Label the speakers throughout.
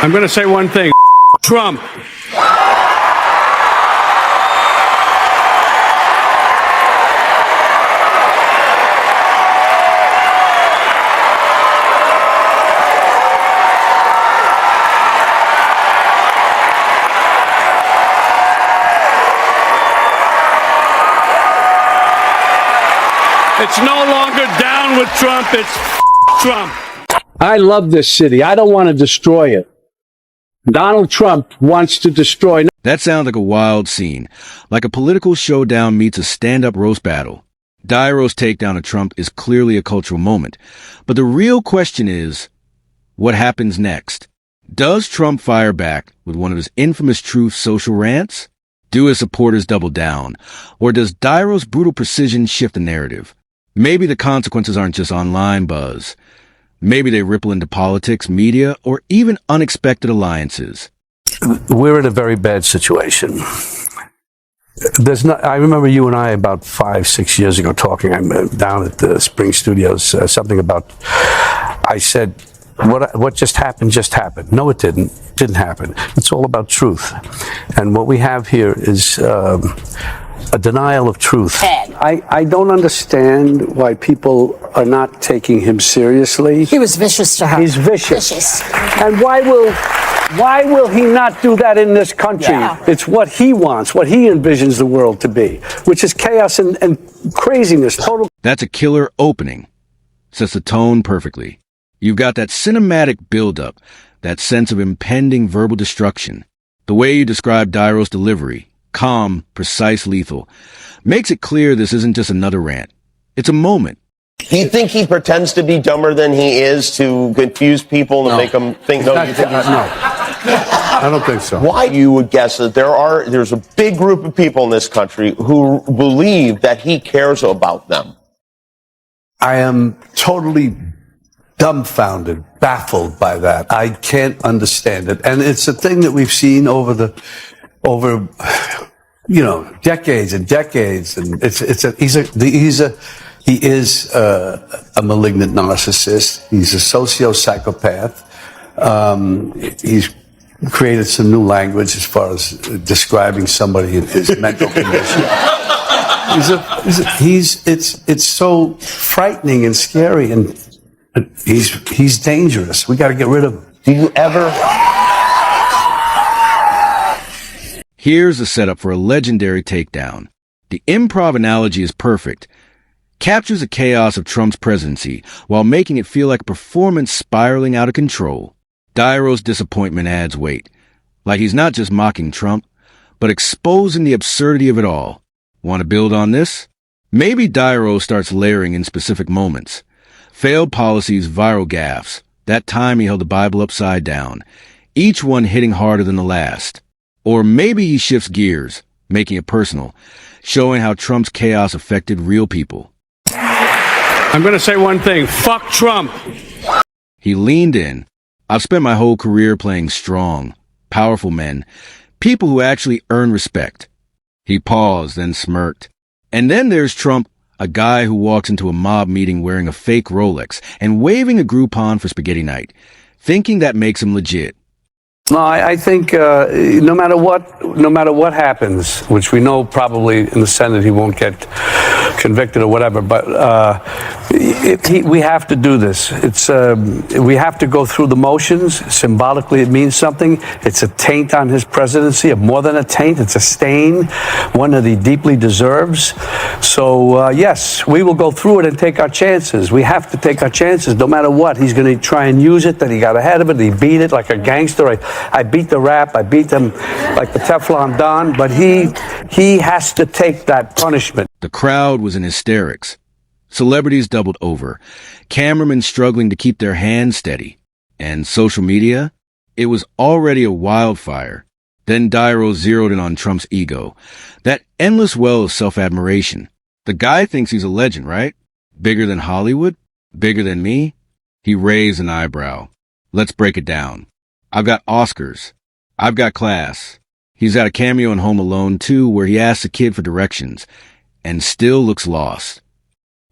Speaker 1: I'm going to say one thing. Trump. It's no longer down with Trump. It's Trump.
Speaker 2: I love this city. I don't want to destroy it. Donald Trump wants to destroy.
Speaker 3: That sounds like a wild scene, like a political showdown meets a stand-up roast battle. Nairo's takedown of Trump is clearly a cultural moment. But the real question is, what happens next? Does Trump fire back with one of his infamous truth social rants? Do his supporters double down? Or does Nairo's brutal precision shift the narrative? Maybe the consequences aren't just online buzz. Maybe they ripple into politics, media, or even unexpected alliances.
Speaker 2: We're in a very bad situation. I remember you and I about 5-6 years ago talking. I'm down at the Spring Studios. Something about. I said, "What just happened? Just happened." No, it didn't. Didn't happen. It's all about truth, and what we have here is a denial of truth. I don't understand why people are not taking him seriously.
Speaker 4: He was vicious to her.
Speaker 2: He's vicious. And why will he not do that in this country?
Speaker 4: Yeah.
Speaker 2: It's what he wants, what he envisions the world to be, which is chaos and craziness. Total.
Speaker 3: That's a killer opening. Sets the tone perfectly. You've got that cinematic buildup, that sense of impending verbal destruction. The way you describe Nairo's delivery, calm, precise, lethal, makes it clear this isn't just another rant. It's a moment.
Speaker 5: Do you think he pretends to be dumber than he is to confuse people and make them think? No, you think he's
Speaker 2: No, I don't think so.
Speaker 5: Why you would guess that there's a big group of people in this country who believe that he cares about them?
Speaker 2: I am totally dumbfounded, baffled by that. I can't understand it, and it's a thing that we've seen over decades and decades, and he is a malignant narcissist. He's a sociopsychopath. He's created some new language as far as describing somebody in his mental condition. It's so frightening and scary, and he's dangerous. We got to get rid of him.
Speaker 5: Do you ever?
Speaker 3: Here's the setup for a legendary takedown. The improv analogy is perfect. Captures the chaos of Trump's presidency while making it feel like a performance spiraling out of control. Nairo's disappointment adds weight. Like he's not just mocking Trump, but exposing the absurdity of it all. Want to build on this? Maybe Nairo starts layering in specific moments. Failed policies, viral gaffes. That time he held the Bible upside down. Each one hitting harder than the last. Or maybe he shifts gears, making it personal, showing how Trump's chaos affected real people.
Speaker 1: I'm going to say one thing. Fuck Trump.
Speaker 3: He leaned in. I've spent my whole career playing strong, powerful men, people who actually earn respect. He paused, then smirked. And then there's Trump, a guy who walks into a mob meeting wearing a fake Rolex and waving a Groupon for spaghetti night, thinking that makes him legit.
Speaker 2: No, I think no matter what happens, which we know probably in the Senate he won't get convicted or whatever, but we have to do this. We have to go through the motions. Symbolically, it means something. It's a taint on his presidency, more than a taint. It's a stain, one that he deeply deserves. So yes, we will go through it and take our chances. We have to take our chances, no matter what. He's going to try and use it. That he got ahead of it. He beat it like a gangster. I beat the rap. I beat them like the Teflon Don. But he has to take that punishment.
Speaker 3: The crowd was in hysterics. Celebrities doubled over. Cameramen struggling to keep their hands steady. And social media? It was already a wildfire. Then Niro zeroed in on Trump's ego. That endless well of self-admiration. The guy thinks he's a legend, right? Bigger than Hollywood? Bigger than me? He raised an eyebrow. Let's break it down. I've got Oscars. I've got class. He's got a cameo in Home Alone 2 where he asks a kid for directions and still looks lost.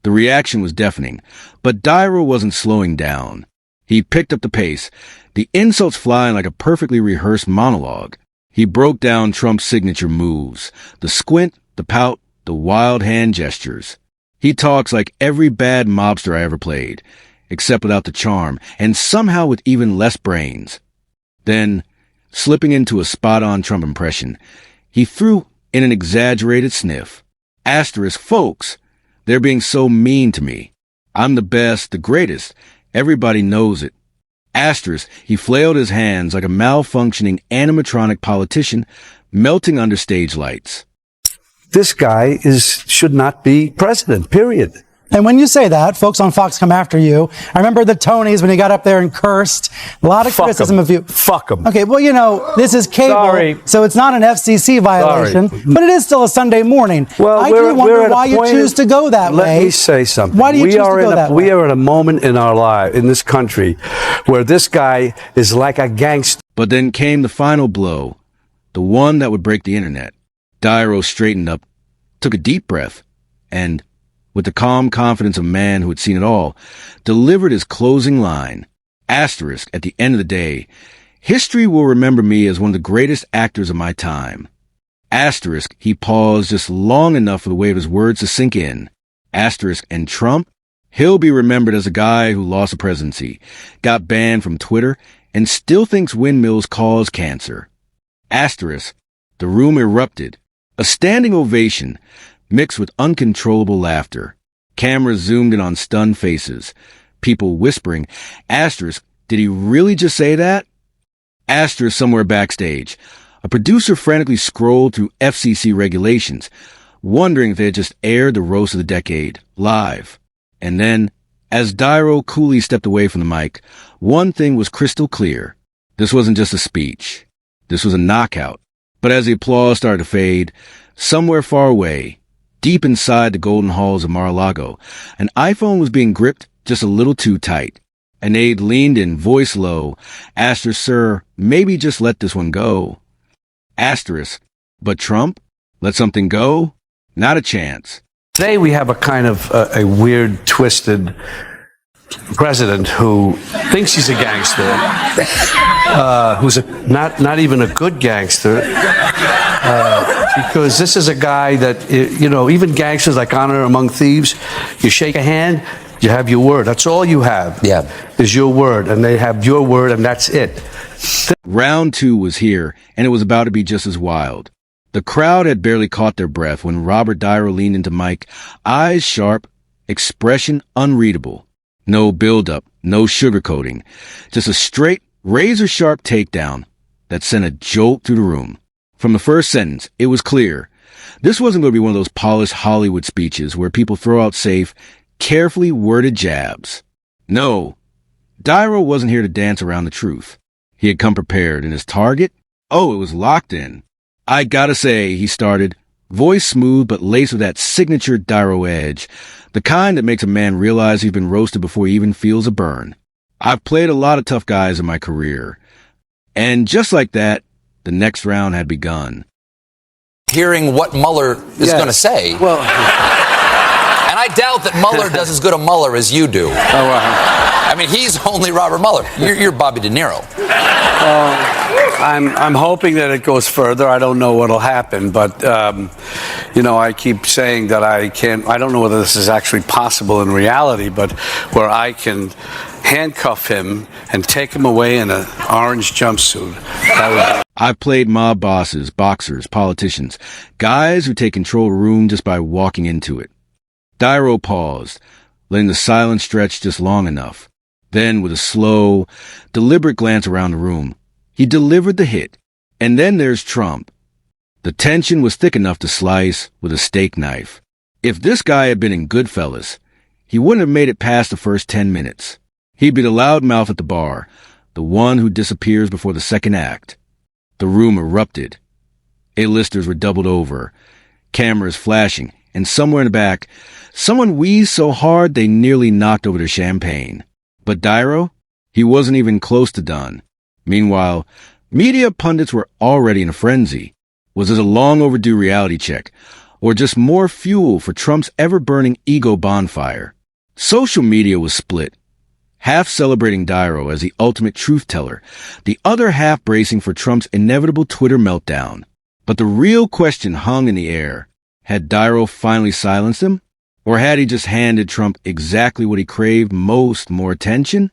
Speaker 3: The reaction was deafening, but Niro wasn't slowing down. He picked up the pace, the insults flying like a perfectly rehearsed monologue. He broke down Trump's signature moves, the squint, the pout, the wild hand gestures. He talks like every bad mobster I ever played, except without the charm, and somehow with even less brains. Then, slipping into a spot-on Trump impression, he threw in an exaggerated sniff. Asterisk, folks, they're being so mean to me. I'm the best, the greatest. Everybody knows it. Asterisk, he flailed his hands like a malfunctioning animatronic politician melting under stage lights.
Speaker 2: This guy should not be president, period.
Speaker 4: And when you say that, folks on Fox come after you. I remember the Tonys when he got up there and cursed. A lot of criticism of you.
Speaker 2: Fuck him.
Speaker 4: Okay, well, you know, this is cable,
Speaker 2: Sorry.
Speaker 4: so it's not an FCC violation, but it is still a Sunday morning.
Speaker 2: Well,
Speaker 4: I do wonder why you choose to go that way.
Speaker 2: Let me say something.
Speaker 4: Why do you choose to go that way?
Speaker 2: We are at a moment in our life, in this country, where this guy is like a gangster.
Speaker 3: But then came the final blow, the one that would break the internet. Niro straightened up, took a deep breath, and, with the calm confidence of a man who had seen it all, delivered his closing line. Asterisk, at the end of the day, history will remember me as one of the greatest actors of my time. Asterisk, he paused just long enough for the weight of his words to sink in. Asterisk, and Trump? He'll be remembered as a guy who lost the presidency, got banned from Twitter, and still thinks windmills cause cancer. Asterisk, the room erupted. A standing ovation, mixed with uncontrollable laughter. Cameras zoomed in on stunned faces. People whispering, asterisk, did he really just say that? Asterisk somewhere backstage. A producer frantically scrolled through FCC regulations, wondering if they had just aired the roast of the decade, live. And then, as Niro coolly stepped away from the mic, one thing was crystal clear. This wasn't just a speech. This was a knockout. But as the applause started to fade, somewhere far away, deep inside the golden halls of Mar-a-Lago, an iPhone was being gripped just a little too tight. An aide leaned in, voice low, asked sir, maybe just let this one go. Asterisk, but Trump? Let something go? Not a chance.
Speaker 2: Today we have a kind of a weird, twisted president who thinks he's a gangster, who's not even a good gangster, because this is a guy that, you know, even gangsters like honor among thieves, you shake a hand, you have your word. That's all you have. Yeah, is your word, and they have your word, and that's it.
Speaker 3: Round two was here, and it was about to be just as wild. The crowd had barely caught their breath when Robert Niro leaned into Mike, eyes sharp, expression unreadable. No build-up, no sugarcoating, just a straight, razor-sharp takedown that sent a jolt through the room. From the first sentence, it was clear. This wasn't going to be one of those polished Hollywood speeches where people throw out safe, carefully worded jabs. No, Niro wasn't here to dance around the truth. He had come prepared, and his target? Oh, it was locked in. I gotta say, he started, voice smooth but laced with that signature Niro edge, the kind that makes a man realize he's been roasted before he even feels a burn. I've played a lot of tough guys in my career. And just like that, the next round had begun.
Speaker 6: Hearing what Mueller is going to say. Well, and I doubt that Mueller does as good a Mueller as you do. Oh, wow. I mean, he's only Robert Mueller. You're Bobby De Niro.
Speaker 2: I'm hoping that it goes further. I don't know what'll happen, but you know, I keep saying that I don't know whether this is actually possible in reality, but where I can handcuff him and take him away in an orange jumpsuit.
Speaker 3: I've played mob bosses, boxers, politicians, guys who take control of a room just by walking into it. Niro paused, letting the silence stretch just long enough. Then, with a slow, deliberate glance around the room, he delivered the hit. And then there's Trump. The tension was thick enough to slice with a steak knife. If this guy had been in Goodfellas, he wouldn't have made it past the first 10 minutes. He'd be the loudmouth at the bar, the one who disappears before the second act. The room erupted. A-listers were doubled over, cameras flashing, and somewhere in the back, someone wheezed so hard they nearly knocked over their champagne. But Niro? He wasn't even close to done. Meanwhile, media pundits were already in a frenzy. Was it a long overdue reality check, or just more fuel for Trump's ever-burning ego bonfire? Social media was split. half celebrating Niro as the ultimate truth teller, the other half bracing for Trump's inevitable Twitter meltdown. But the real question hung in the air. Had Niro finally silenced him? Or had he just handed Trump exactly what he craved most, more attention?